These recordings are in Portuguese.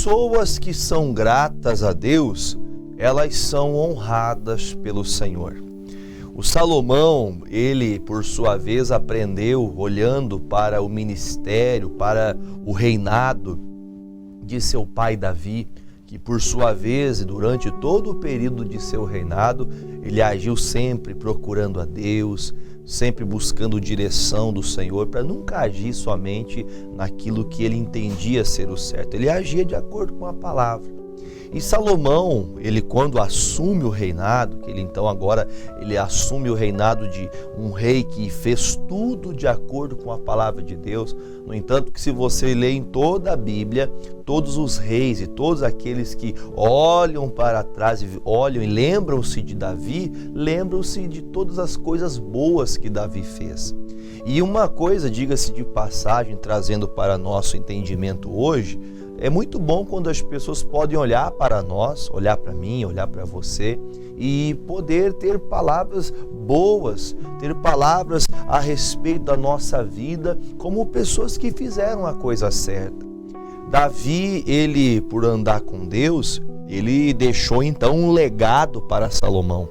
pessoas que são gratas a Deus, elas são honradas pelo Senhor. O Salomão, ele por sua vez aprendeu, olhando para o ministério, para o reinado de seu pai Davi, que por sua vez, durante todo o período de seu reinado, ele agiu sempre procurando a Deus, sempre buscando direção do Senhor, para nunca agir somente naquilo que ele entendia ser o certo. Ele agia de acordo com a palavra. E Salomão, ele quando assume o reinado, que ele então agora ele assume o reinado de um rei que fez tudo de acordo com a palavra de Deus. No entanto, que se você lê em toda a Bíblia, todos os reis e todos aqueles que olham para trás e olham e lembram-se de Davi, lembram-se de todas as coisas boas que Davi fez. E uma coisa, diga-se de passagem, trazendo para nosso entendimento hoje, é muito bom quando as pessoas podem olhar para nós, olhar para mim, olhar para você e poder ter palavras boas, ter palavras a respeito da nossa vida como pessoas que fizeram a coisa certa. Davi, ele por andar com Deus, ele deixou então um legado para Salomão.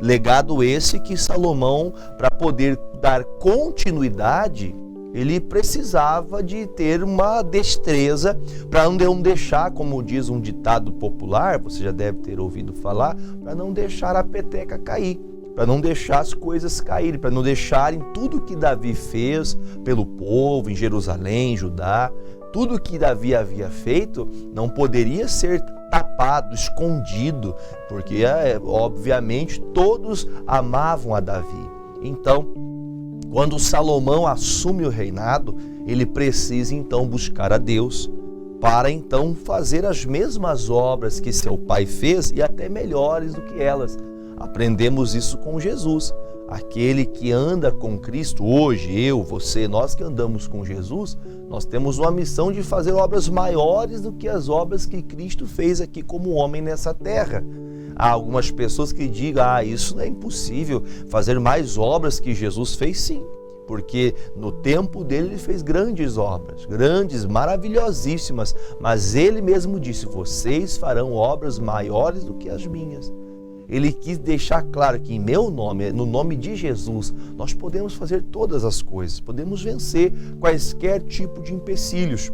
Legado esse que Salomão, para poder dar continuidade, ele precisava de ter uma destreza para não deixar, como diz um ditado popular, você já deve ter ouvido falar, para não deixar a peteca cair, para não deixar as coisas caírem, para não deixarem tudo que Davi fez pelo povo em Jerusalém, em Judá, tudo que Davi havia feito não poderia ser tapado, escondido, porque obviamente todos amavam a Davi. Então, quando Salomão assume o reinado, ele precisa então buscar a Deus para então fazer as mesmas obras que seu pai fez e até melhores do que elas. Aprendemos isso com Jesus. Aquele que anda com Cristo, hoje, eu, você, nós que andamos com Jesus, nós temos uma missão de fazer obras maiores do que as obras que Cristo fez aqui como homem nessa terra. Há algumas pessoas que digam, isso não é impossível, fazer mais obras que Jesus fez, sim. Porque no tempo dele ele fez grandes obras, grandes, maravilhosíssimas, mas ele mesmo disse, vocês farão obras maiores do que as minhas. Ele quis deixar claro que em meu nome, no nome de Jesus, nós podemos fazer todas as coisas, podemos vencer quaisquer tipo de empecilhos.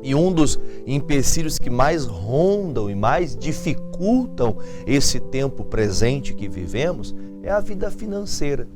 E um dos empecilhos que mais rondam e mais dificultam esse tempo presente que vivemos é a vida financeira.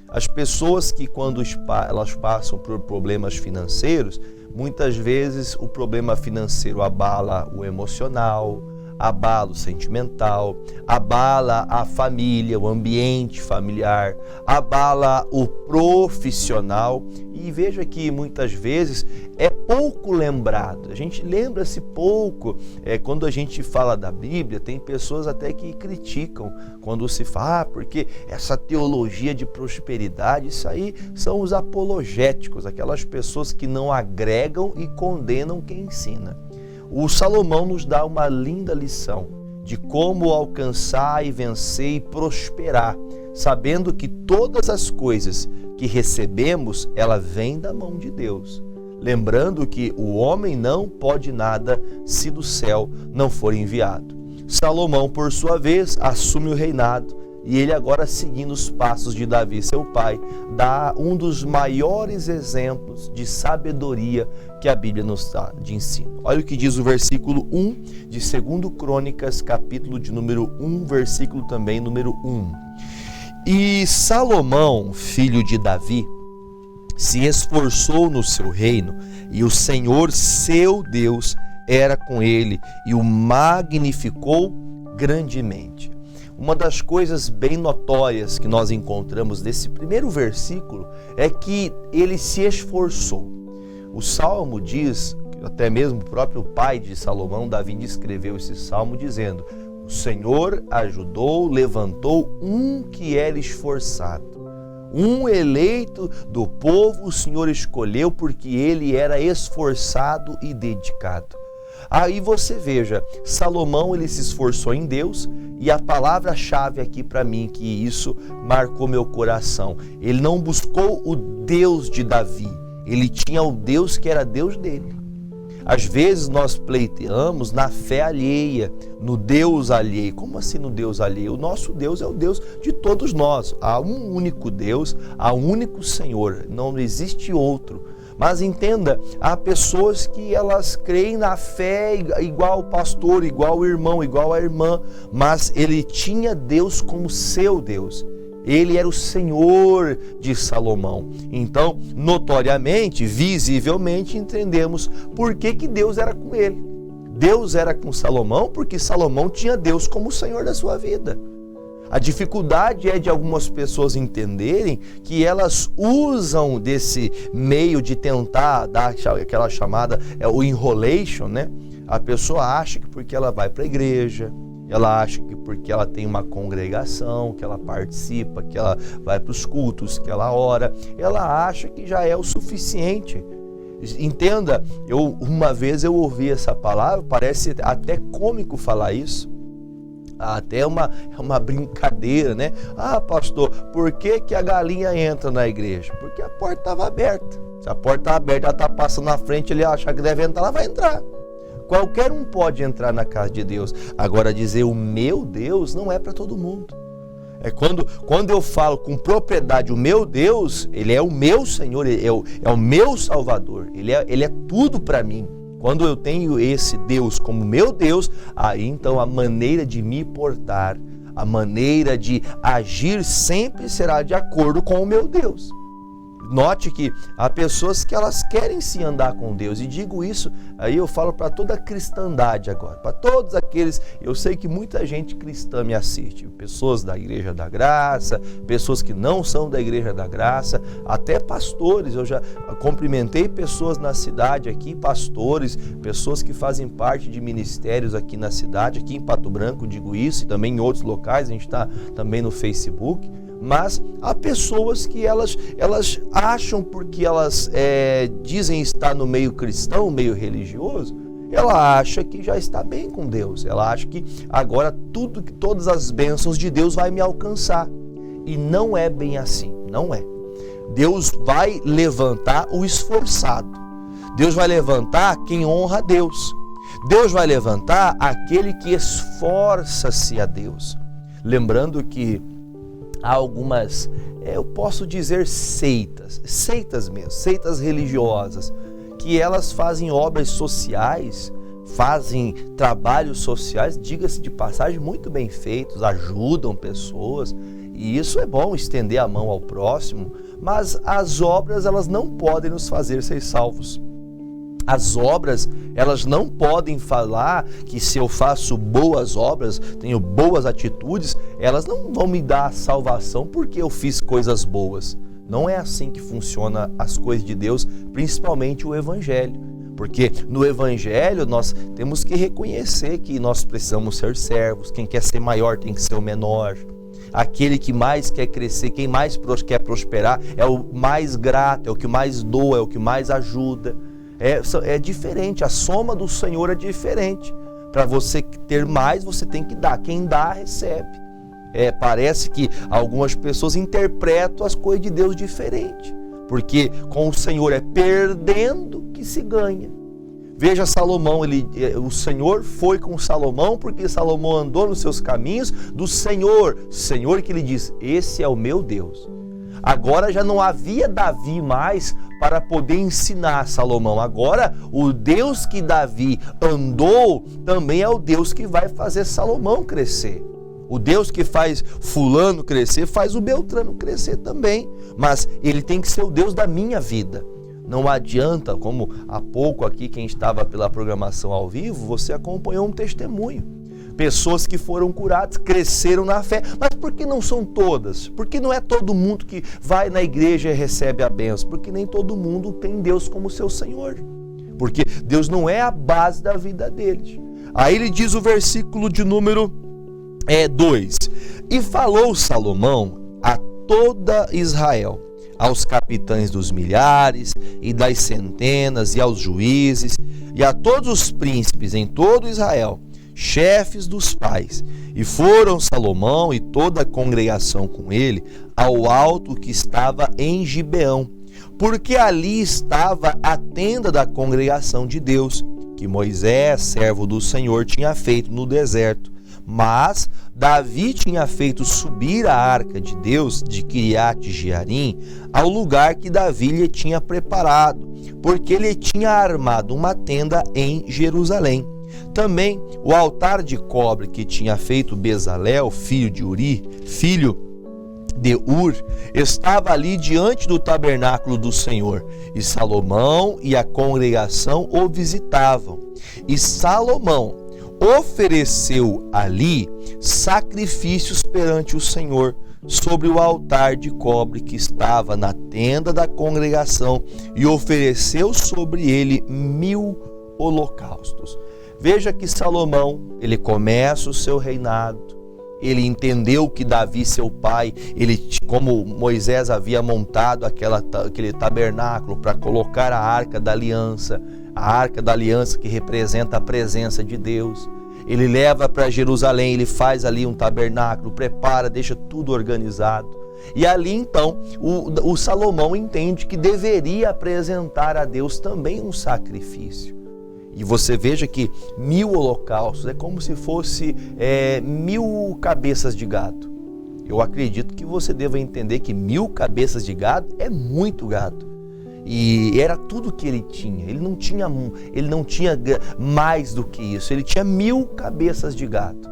As pessoas que quando elas passam por problemas financeiros, muitas vezes o problema financeiro abala o emocional, abala o sentimental, abala a família, o ambiente familiar, abala o profissional. E veja que muitas vezes é pouco lembrado, a gente lembra-se pouco. Quando a gente fala da Bíblia, tem pessoas até que criticam quando se fala, porque essa teologia de prosperidade, isso aí são os apologéticos, aquelas pessoas que não agregam e condenam quem ensina. O Salomão nos dá uma linda lição de como alcançar e vencer e prosperar, sabendo que todas as coisas que recebemos, ela vem da mão de Deus. Lembrando que o homem não pode nada se do céu não for enviado. Salomão, por sua vez, assume o reinado e ele agora, seguindo os passos de Davi, seu pai, dá um dos maiores exemplos de sabedoria que a Bíblia nos dá de ensino. Olha o que diz o versículo 1 de 2 Crônicas, capítulo de número 1, versículo também número 1. E Salomão, filho de Davi, se esforçou no seu reino, e o Senhor, seu Deus, era com ele e o magnificou grandemente. Uma das coisas bem notórias que nós encontramos nesse primeiro versículo é que ele se esforçou. O Salmo diz, até mesmo o próprio pai de Salomão, Davi, escreveu esse Salmo dizendo: o Senhor ajudou, levantou um que era esforçado. Um eleito do povo o Senhor escolheu porque ele era esforçado e dedicado. Aí você veja, Salomão, ele se esforçou em Deus, e a palavra-chave aqui para mim, que isso marcou meu coração, ele não buscou o Deus de Davi, ele tinha o Deus que era Deus dele. Às vezes nós pleiteamos na fé alheia, no Deus alheio. Como assim no Deus alheio? O nosso Deus é o Deus de todos nós. Há um único Deus, há um único Senhor, não existe outro. Mas entenda, há pessoas que elas creem na fé igual o pastor, igual o irmão, igual a irmã, mas ele tinha Deus como seu Deus. Ele era o Senhor de Salomão. Então, notoriamente, visivelmente, entendemos por que Deus era com ele. Deus era com Salomão porque Salomão tinha Deus como Senhor da sua vida. A dificuldade é de algumas pessoas entenderem que elas usam desse meio de tentar dar aquela chamada, o enrolation, né? A pessoa acha que porque ela vai para a igreja, ela acha que porque ela tem uma congregação, que ela participa, que ela vai para os cultos, que ela ora, ela acha que já é o suficiente. Entenda, uma vez eu ouvi essa palavra, parece até cômico falar isso, até uma brincadeira, né? Ah, pastor, por que a galinha entra na igreja? Porque a porta estava aberta. Se a porta está aberta, ela está passando na frente, ele acha que deve entrar, ela vai entrar. Qualquer um pode entrar na casa de Deus. Agora, dizer o meu Deus não é para todo mundo. É quando eu falo com propriedade, o meu Deus, ele é o meu Senhor, é o meu Salvador, ele é tudo para mim. Quando eu tenho esse Deus como meu Deus, aí então a maneira de me portar, a maneira de agir sempre será de acordo com o meu Deus. Note que há pessoas que elas querem se andar com Deus, e digo isso, aí eu falo para toda a cristandade agora, para todos aqueles, eu sei que muita gente cristã me assiste, pessoas da Igreja da Graça, pessoas que não são da Igreja da Graça, até pastores, eu já cumprimentei pessoas na cidade aqui, pastores, pessoas que fazem parte de ministérios aqui na cidade, aqui em Pato Branco, digo isso, e também em outros locais, a gente está também no Facebook. Mas há pessoas que elas acham, porque elas dizem estar no meio cristão, meio religioso, ela acha que já está bem com Deus. Ela acha que agora todas as bênçãos de Deus vai me alcançar. E não é bem assim, não é. Deus vai levantar o esforçado. Deus vai levantar quem honra a Deus. Deus vai levantar aquele que esforça-se a Deus. Lembrando que há algumas, eu posso dizer seitas mesmo, seitas religiosas, que elas fazem obras sociais, fazem trabalhos sociais, diga-se de passagem, muito bem feitos, ajudam pessoas, e isso é bom, estender a mão ao próximo, mas as obras, elas não podem nos fazer ser salvos. As obras, elas não podem falar que se eu faço boas obras, tenho boas atitudes, elas não vão me dar a salvação porque eu fiz coisas boas. Não é assim que funciona as coisas de Deus, principalmente o Evangelho. Porque no Evangelho nós temos que reconhecer que nós precisamos ser servos, quem quer ser maior tem que ser o menor. Aquele que mais quer crescer, quem mais quer prosperar, é o mais grato, é o que mais doa, é o que mais ajuda. É diferente, a soma do Senhor é diferente. Para você ter mais, você tem que dar. Quem dá, recebe. Parece que algumas pessoas interpretam as coisas de Deus diferente. Porque com o Senhor é perdendo que se ganha. Veja Salomão, o Senhor foi com Salomão porque Salomão andou nos seus caminhos do Senhor que ele diz, esse é o meu Deus. Agora já não havia Davi mais para poder ensinar Salomão. Agora o Deus que Davi andou também é o Deus que vai fazer Salomão crescer. O Deus que faz fulano crescer, faz o Beltrano crescer também. Mas ele tem que ser o Deus da minha vida. Não adianta, como há pouco aqui quem estava pela programação ao vivo, você acompanhou um testemunho. Pessoas que foram curadas, cresceram na fé. Mas por que não são todas? Porque não é todo mundo que vai na igreja e recebe a bênção. Porque nem todo mundo tem Deus como seu Senhor. Porque Deus não é a base da vida deles. Aí ele diz o versículo de número 2. E falou Salomão a toda Israel, aos capitães dos milhares e das centenas e aos juízes e a todos os príncipes em todo Israel, chefes dos pais, e foram Salomão e toda a congregação com ele ao alto que estava em Gibeão, porque ali estava a tenda da congregação de Deus, que Moisés, servo do Senhor, tinha feito no deserto. Mas Davi tinha feito subir a arca de Deus de Quiriate Jearim ao lugar que Davi lhe tinha preparado, porque ele tinha armado uma tenda em Jerusalém. Também o altar de cobre que tinha feito Bezalel, filho de Uri, filho de Ur, estava ali diante do tabernáculo do Senhor, e Salomão e a congregação o visitavam. E Salomão ofereceu ali sacrifícios perante o Senhor sobre o altar de cobre que estava na tenda da congregação, e ofereceu sobre ele 1000 holocaustos. Veja que Salomão, ele começa o seu reinado, ele entendeu que Davi, seu pai, como Moisés havia montado aquele tabernáculo para colocar a arca da aliança que representa a presença de Deus. Ele leva para Jerusalém, ele faz ali um tabernáculo, prepara, deixa tudo organizado. E ali então o Salomão entende que deveria apresentar a Deus também um sacrifício. E você veja que 1000 holocaustos é como se fosse 1000 cabeças de gado. Eu acredito que você deva entender que 1000 cabeças de gado é muito gado. E era tudo que ele tinha. Ele não tinha mais do que isso. Ele tinha 1000 cabeças de gado.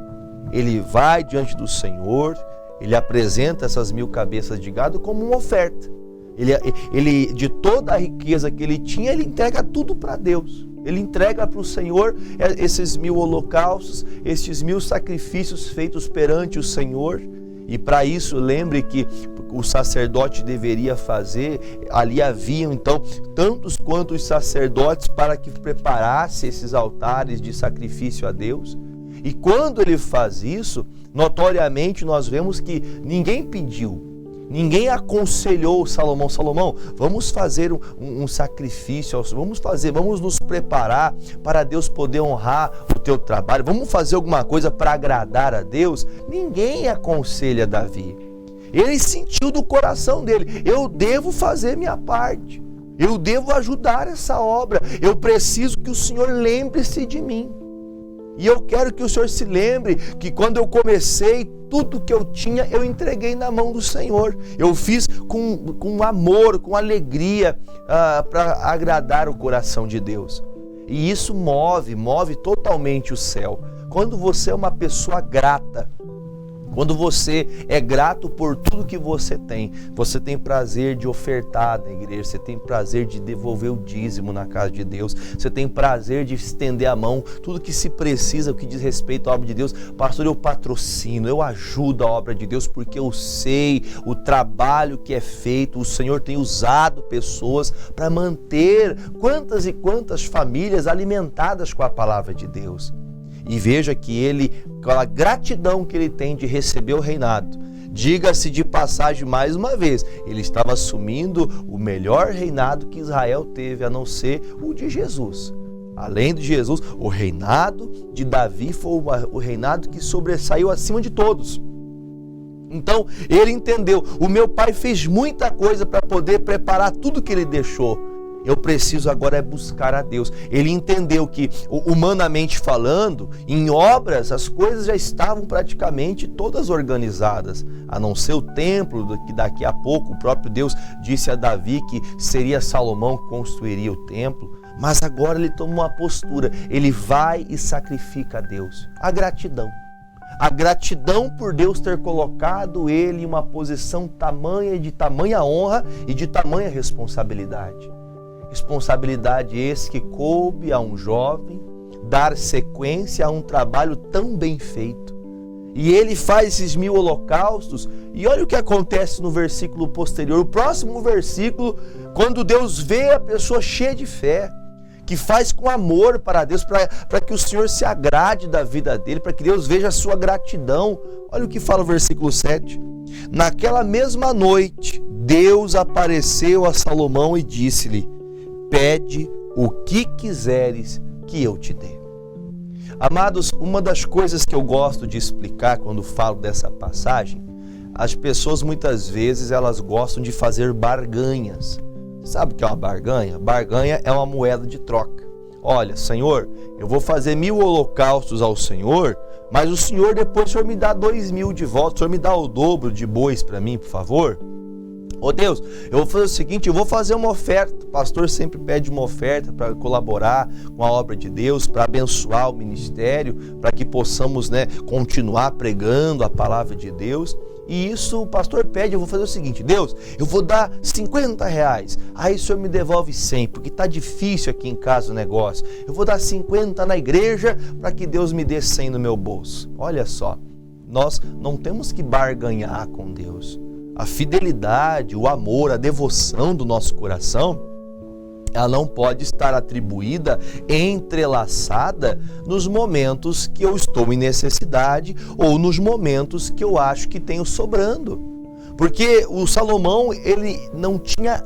Ele vai diante do Senhor, ele apresenta essas 1000 cabeças de gado como uma oferta. Ele de toda a riqueza que ele tinha, ele entrega tudo para Deus. Ele entrega para o Senhor esses 1000 holocaustos, esses 1000 sacrifícios feitos perante o Senhor. E para isso, lembre que o sacerdote deveria fazer, ali haviam então tantos quanto os sacerdotes para que preparasse esses altares de sacrifício a Deus. E quando ele faz isso, notoriamente nós vemos que ninguém pediu, ninguém aconselhou Salomão, vamos fazer um sacrifício, vamos nos preparar para Deus poder honrar o teu trabalho, vamos fazer alguma coisa para agradar a Deus. Ninguém aconselha Davi. Ele sentiu do coração dele, eu devo fazer minha parte, eu devo ajudar essa obra, eu preciso que o Senhor lembre-se de mim. E eu quero que o Senhor se lembre que quando eu comecei, tudo que eu tinha, eu entreguei na mão do Senhor. Eu fiz com amor, com alegria, para agradar o coração de Deus. E isso move totalmente o céu. Quando você é uma pessoa grata, quando você é grato por tudo que você tem prazer de ofertar na igreja, você tem prazer de devolver o dízimo na casa de Deus, você tem prazer de estender a mão, tudo que se precisa, o que diz respeito à obra de Deus. Pastor, eu patrocino, eu ajudo a obra de Deus, porque eu sei o trabalho que é feito, o Senhor tem usado pessoas para manter quantas e quantas famílias alimentadas com a palavra de Deus. E veja que ele, com a gratidão que ele tem de receber o reinado, diga-se de passagem mais uma vez, ele estava assumindo o melhor reinado que Israel teve, a não ser o de Jesus. Além de Jesus, o reinado de Davi foi o reinado que sobressaiu acima de todos. Então, ele entendeu, o meu pai fez muita coisa para poder preparar tudo que ele deixou. Eu preciso agora buscar a Deus. Ele entendeu que, humanamente falando, em obras, as coisas já estavam praticamente todas organizadas, a não ser o templo, que daqui a pouco o próprio Deus disse a Davi que seria Salomão que construiria o templo. Mas agora ele toma uma postura, ele vai e sacrifica a Deus. A gratidão por Deus ter colocado ele em uma posição de tamanha honra e de tamanha responsabilidade. Responsabilidade esse que coube a um jovem dar sequência a um trabalho tão bem feito. E ele faz esses 1000 holocaustos, e olha o que acontece no versículo posterior, o próximo versículo, quando Deus vê a pessoa cheia de fé, que faz com amor para Deus, para que o Senhor se agrade da vida dele, para que Deus veja a sua gratidão. Olha o que fala o versículo 7. Naquela mesma noite, Deus apareceu a Salomão e disse-lhe: pede o que quiseres que eu te dê. Amados, uma das coisas que eu gosto de explicar quando falo dessa passagem, as pessoas muitas vezes elas gostam de fazer barganhas. Sabe o que é uma barganha? Barganha é uma moeda de troca. Olha, Senhor, eu vou fazer 1000 holocaustos ao Senhor, mas o Senhor depois o Senhor me dá 2000 de volta, o Senhor me dá o dobro de bois para mim, por favor. Ô Deus, eu vou fazer o seguinte, eu vou fazer uma oferta. O pastor sempre pede uma oferta para colaborar com a obra de Deus, para abençoar o ministério, para que possamos, continuar pregando a palavra de Deus. E isso o pastor pede, eu vou fazer o seguinte, Deus, eu vou dar R$50, aí o Senhor me devolve 100, porque está difícil aqui em casa o negócio. Eu vou dar 50 na igreja para que Deus me dê 100 no meu bolso. Olha só, nós não temos que barganhar com Deus. A fidelidade, o amor, a devoção do nosso coração, ela não pode estar atribuída, entrelaçada nos momentos que eu estou em necessidade ou nos momentos que eu acho que tenho sobrando. Porque o Salomão, ele não tinha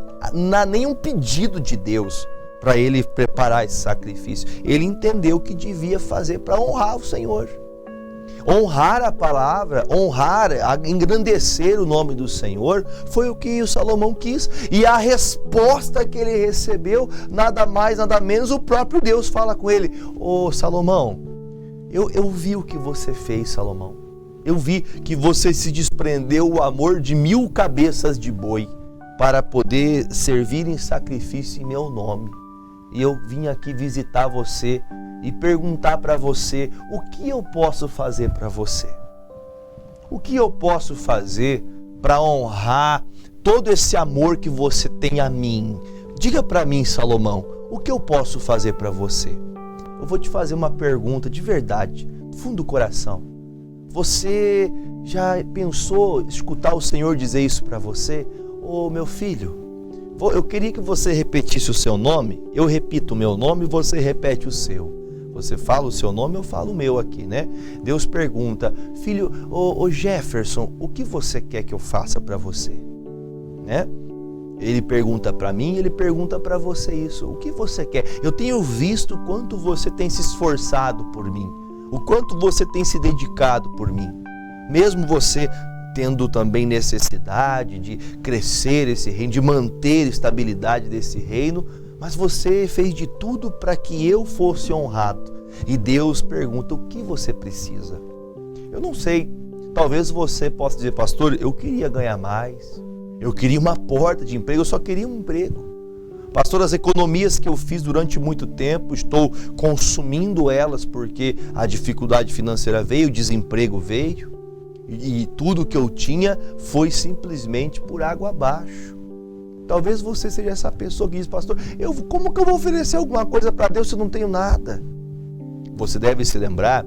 nenhum pedido de Deus para ele preparar esse sacrifício. Ele entendeu que devia fazer para honrar o Senhor. Honrar a palavra, engrandecer o nome do Senhor, foi o que o Salomão quis. E a resposta que ele recebeu, nada mais, nada menos, o próprio Deus fala com ele: Ô Salomão, eu vi o que você fez, Salomão. Eu vi que você se desprendeu o amor de 1000 cabeças de boi para poder servir em sacrifício em meu nome. E eu vim aqui visitar você e perguntar para você, o que eu posso fazer para você? O que eu posso fazer para honrar todo esse amor que você tem a mim? Diga para mim, Salomão, o que eu posso fazer para você? Eu vou te fazer uma pergunta de verdade, do fundo do coração. Você já pensou escutar o Senhor dizer isso para você? Ô meu filho, eu queria que você repetisse o seu nome, eu repito o meu nome e você repete o seu. Você fala o seu nome, eu falo o meu aqui, né? Deus pergunta, filho, ô Jefferson, o que você quer que eu faça para você? Né? Ele pergunta para mim, ele pergunta para você isso. O que você quer? Eu tenho visto o quanto você tem se esforçado por mim, o quanto você tem se dedicado por mim. Mesmo você tendo também necessidade de crescer esse reino, de manter a estabilidade desse reino, mas você fez de tudo para que eu fosse honrado. E Deus pergunta, o que você precisa? Eu não sei, talvez você possa dizer, pastor, eu queria ganhar mais, eu queria uma porta de emprego, eu só queria um emprego. Pastor, as economias que eu fiz durante muito tempo, estou consumindo elas porque a dificuldade financeira veio, o desemprego veio, e tudo que eu tinha foi simplesmente por água abaixo. Talvez você seja essa pessoa que diz, pastor, como que eu vou oferecer alguma coisa para Deus se eu não tenho nada? Você deve se lembrar,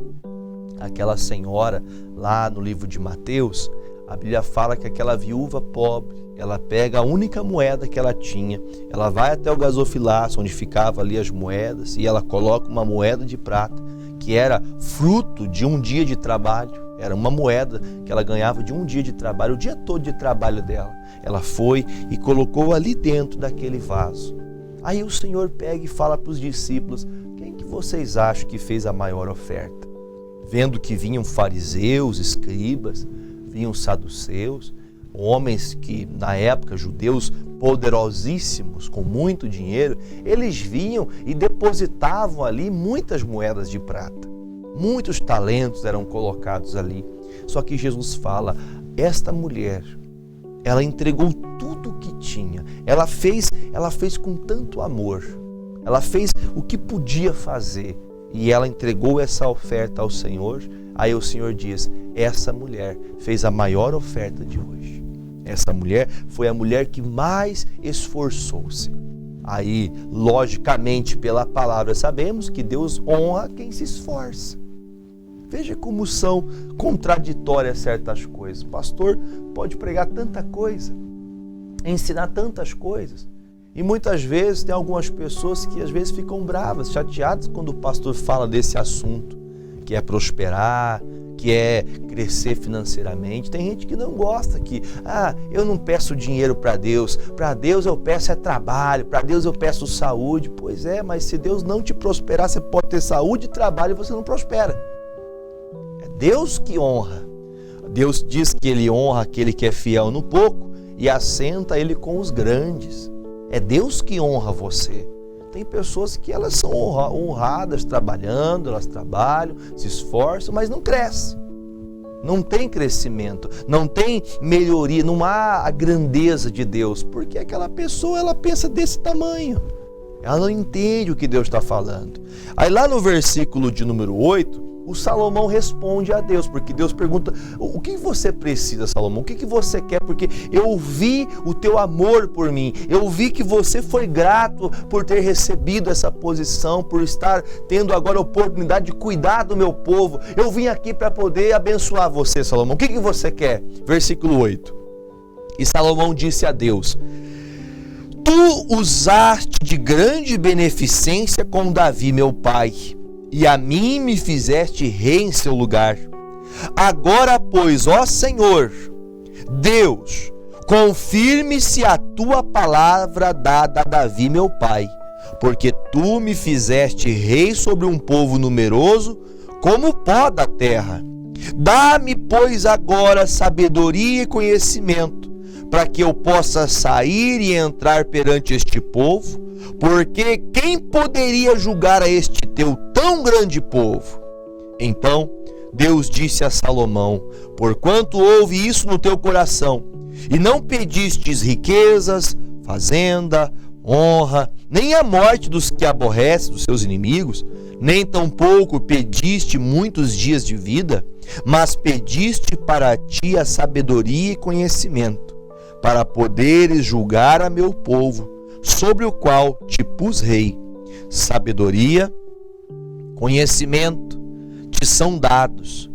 aquela senhora lá no livro de Mateus, a Bíblia fala que aquela viúva pobre, ela pega a única moeda que ela tinha, ela vai até o gasofilaço, onde ficavam ali as moedas, e ela coloca uma moeda de prata, que era fruto de um dia de trabalho. Era uma moeda que ela ganhava de um dia de trabalho, o dia todo de trabalho dela. Ela foi e colocou ali dentro daquele vaso. Aí o Senhor pega e fala para os discípulos, quem que vocês acham que fez a maior oferta? Vendo que vinham fariseus, escribas, vinham saduceus, homens que na época, judeus poderosíssimos, com muito dinheiro, eles vinham e depositavam ali muitas moedas de prata. Muitos talentos eram colocados ali. Só que Jesus fala, esta mulher, ela entregou tudo o que tinha. Ela fez com tanto amor. Ela fez o que podia fazer. E ela entregou essa oferta ao Senhor. Aí o Senhor diz, essa mulher fez a maior oferta de hoje. Essa mulher foi a mulher que mais esforçou-se. Aí, logicamente, pela palavra, sabemos que Deus honra quem se esforça. Veja como são contraditórias certas coisas. O pastor pode pregar tanta coisa, ensinar tantas coisas. E muitas vezes tem algumas pessoas que às vezes ficam bravas, chateadas quando o pastor fala desse assunto, que é prosperar, que é crescer financeiramente. Tem gente que não gosta, que eu não peço dinheiro para Deus eu peço trabalho, para Deus eu peço saúde. Pois é, mas se Deus não te prosperar, você pode ter saúde e trabalho e você não prospera. É Deus que honra. Deus diz que Ele honra aquele que é fiel no pouco e assenta ele com os grandes. É Deus que honra você. Tem pessoas que elas são honradas trabalhando, elas trabalham, se esforçam, mas não crescem. Não tem crescimento, não tem melhoria, não há a grandeza de Deus, porque aquela pessoa ela pensa desse tamanho. Ela não entende o que Deus está falando. Aí lá no versículo de número 8, o Salomão responde a Deus, porque Deus pergunta: o que você precisa, Salomão? O que você quer? Porque eu vi o teu amor por mim, eu vi que você foi grato por ter recebido essa posição, por estar tendo agora a oportunidade de cuidar do meu povo. Eu vim aqui para poder abençoar você, Salomão. O que você quer? Versículo 8. E Salomão disse a Deus: Tu usaste de grande beneficência com Davi, meu pai, e a mim me fizeste rei em seu lugar. Agora, pois, ó Senhor, Deus, confirme-se a tua palavra dada a Davi, meu pai, porque tu me fizeste rei sobre um povo numeroso, como o pó da terra. Dá-me, pois, agora sabedoria e conhecimento, para que eu possa sair e entrar perante este povo, porque quem poderia julgar a este teu tão grande povo? Então Deus disse a Salomão: porquanto houve isso no teu coração, e não pedistes riquezas, fazenda, honra, nem a morte dos que aborrecem, dos seus inimigos, nem tampouco pediste muitos dias de vida, mas pediste para ti a sabedoria e conhecimento, para poderes julgar a meu povo, sobre o qual te pus rei. Sabedoria, conhecimento te são dados,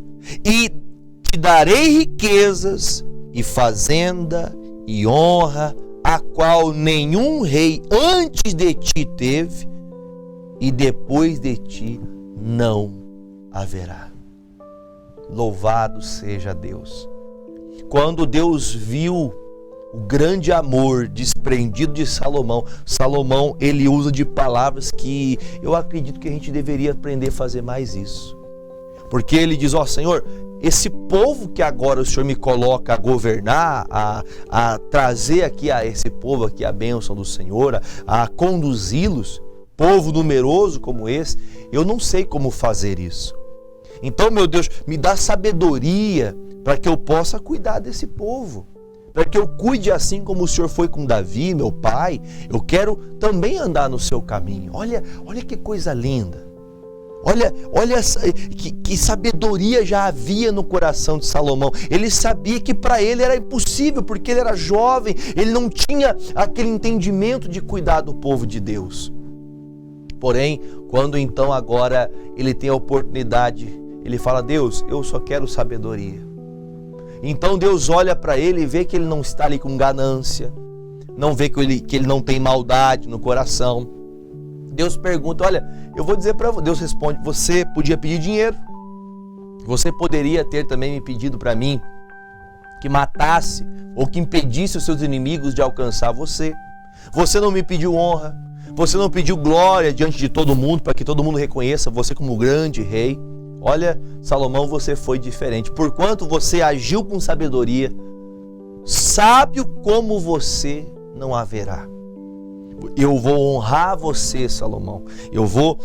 e te darei riquezas e fazenda e honra, a qual nenhum rei antes de ti teve, e depois de ti não haverá. Louvado seja Deus. Quando Deus viu o grande amor desprendido de Salomão, ele usa de palavras que eu acredito que a gente deveria aprender a fazer mais isso. Porque ele diz: ó Senhor, esse povo que agora o Senhor me coloca a governar, a trazer aqui a esse povo aqui a bênção do Senhor, a conduzi-los, povo numeroso como esse, eu não sei como fazer isso. Então, meu Deus, me dá sabedoria para que eu possa cuidar desse povo, para que eu cuide assim como o Senhor foi com Davi, meu pai. Eu quero também andar no seu caminho. Olha que coisa linda. Olha que sabedoria já havia no coração de Salomão. Ele sabia que para ele era impossível, porque ele era jovem, ele não tinha aquele entendimento de cuidar do povo de Deus. Porém, quando então agora ele tem a oportunidade, ele fala: Deus, eu só quero sabedoria. Então Deus olha para ele e vê que ele não está ali com ganância, não vê que ele não tem maldade no coração. Deus pergunta: olha, eu vou dizer para você. Deus responde: você podia pedir dinheiro, você poderia ter também me pedido para mim que matasse ou que impedisse os seus inimigos de alcançar você. Você não me pediu honra, você não pediu glória diante de todo mundo, para que todo mundo reconheça você como grande rei. Olha, Salomão, você foi diferente. Porquanto você agiu com sabedoria, sábio como você não haverá. Eu vou honrar você, Salomão. Eu vou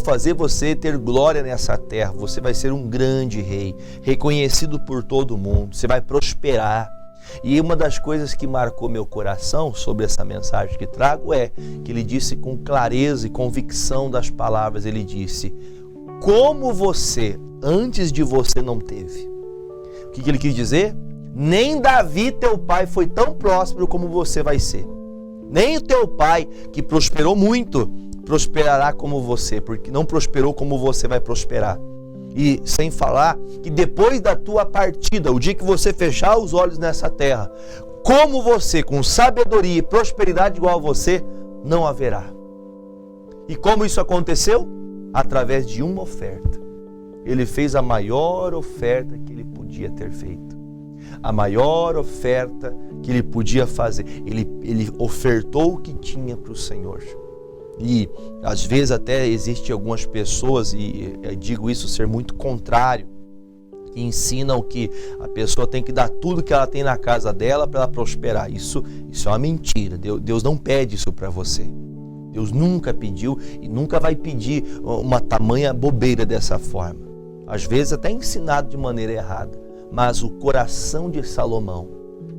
fazer você ter glória nessa terra. Você vai ser um grande rei, reconhecido por todo mundo. Você vai prosperar. E uma das coisas que marcou meu coração sobre essa mensagem que trago é que ele disse com clareza e convicção das palavras, ele disse: como você, antes de você, não teve. O que ele quis dizer? Nem Davi, teu pai, foi tão próspero como você vai ser. Nem o teu pai, que prosperou muito, prosperará como você, porque não prosperou como você vai prosperar. E sem falar que depois da tua partida, o dia que você fechar os olhos nessa terra, como você, com sabedoria e prosperidade igual a você, não haverá. E como isso aconteceu? Através de uma oferta. Ele fez a maior oferta que ele podia ter feito. A maior oferta que ele podia fazer. Ele ofertou o que tinha para o Senhor. E às vezes até existem algumas pessoas, e eu digo isso ser muito contrário, que ensinam que a pessoa tem que dar tudo que ela tem na casa dela para ela prosperar. Isso é uma mentira. Deus não pede isso para você. Deus nunca pediu e nunca vai pedir uma tamanha bobeira dessa forma. Às vezes até ensinado de maneira errada. Mas o coração de Salomão,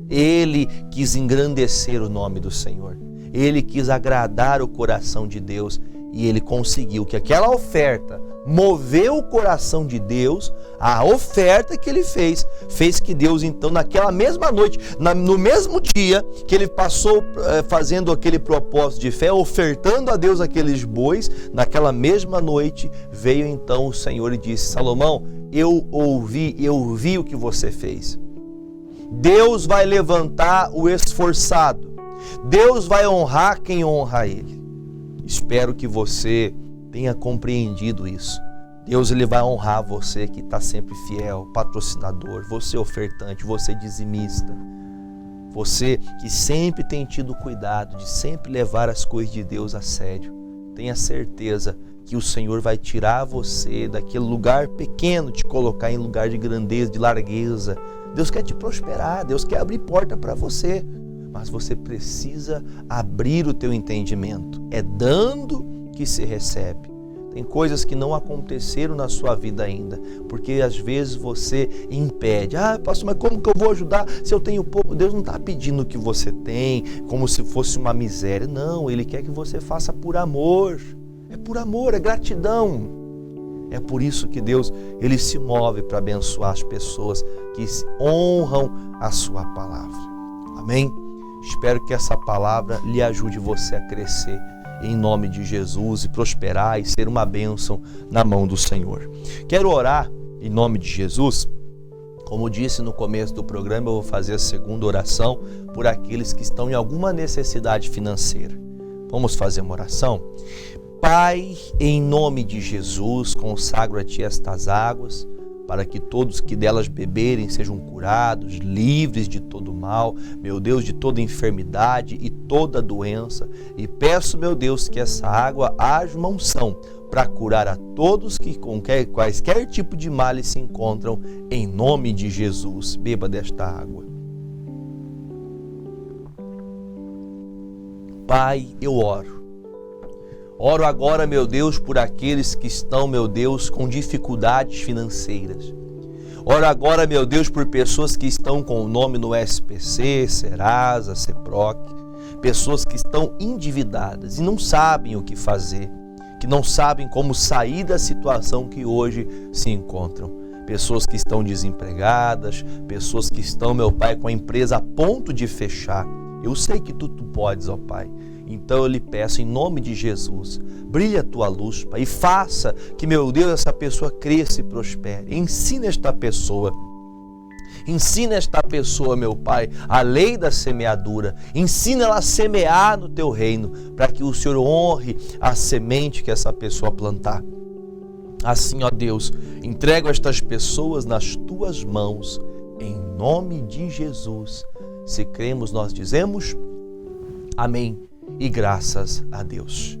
ele quis engrandecer o nome do Senhor. Ele quis agradar o coração de Deus e ele conseguiu que aquela oferta moveu o coração de Deus. A oferta que ele fez que Deus então naquela mesma noite, no mesmo dia que ele passou fazendo aquele propósito de fé, ofertando a Deus aqueles bois, naquela mesma noite veio então o Senhor e disse: Salomão, eu vi o que você fez. Deus vai levantar o esforçado. Deus vai honrar quem honra ele. Espero que você tenha compreendido isso. Deus ele vai honrar você que está sempre fiel, patrocinador, você ofertante, você dizimista, você que sempre tem tido cuidado de sempre levar as coisas de Deus a sério. Tenha certeza que o Senhor vai tirar você daquele lugar pequeno, te colocar em lugar de grandeza, de largueza. Deus quer te prosperar, Deus quer abrir porta para você, mas você precisa abrir o teu entendimento. É dando que se recebe. Tem coisas que não aconteceram na sua vida ainda, porque às vezes você impede. Pastor, mas como que eu vou ajudar se eu tenho pouco? Deus não está pedindo o que você tem, como se fosse uma miséria. Não, Ele quer que você faça por amor. É por amor, é gratidão. É por isso que Deus, Ele se move para abençoar as pessoas que honram a sua palavra. Amém? Espero que essa palavra lhe ajude você a crescer em nome de Jesus e prosperar e ser uma bênção na mão do Senhor. Quero orar em nome de Jesus. Como disse no começo do programa, eu vou fazer a segunda oração por aqueles que estão em alguma necessidade financeira. Vamos fazer uma oração? Pai, em nome de Jesus, consagro a Ti estas águas, para que todos que delas beberem sejam curados, livres de todo mal, meu Deus, de toda enfermidade e toda doença. E peço, meu Deus, que essa água haja uma unção para curar a todos que com quaisquer tipo de males se encontram, em nome de Jesus. Beba desta água. Pai, eu oro. Oro agora, meu Deus, por aqueles que estão, meu Deus, com dificuldades financeiras. Oro agora, meu Deus, por pessoas que estão com o nome no SPC, Serasa, CEPROC, pessoas que estão endividadas e não sabem o que fazer, que não sabem como sair da situação que hoje se encontram. Pessoas que estão desempregadas, pessoas que estão, meu Pai, com a empresa a ponto de fechar. Eu sei que tu podes, ó Pai. Então eu lhe peço em nome de Jesus, brilha a tua luz, Pai, e faça que, meu Deus, essa pessoa cresça e prospere. Ensina esta pessoa, meu Pai, a lei da semeadura. Ensina ela a semear no teu reino, para que o Senhor honre a semente que essa pessoa plantar. Assim, ó Deus, entrego estas pessoas nas tuas mãos, em nome de Jesus. Se cremos, nós dizemos amém. E graças a Deus.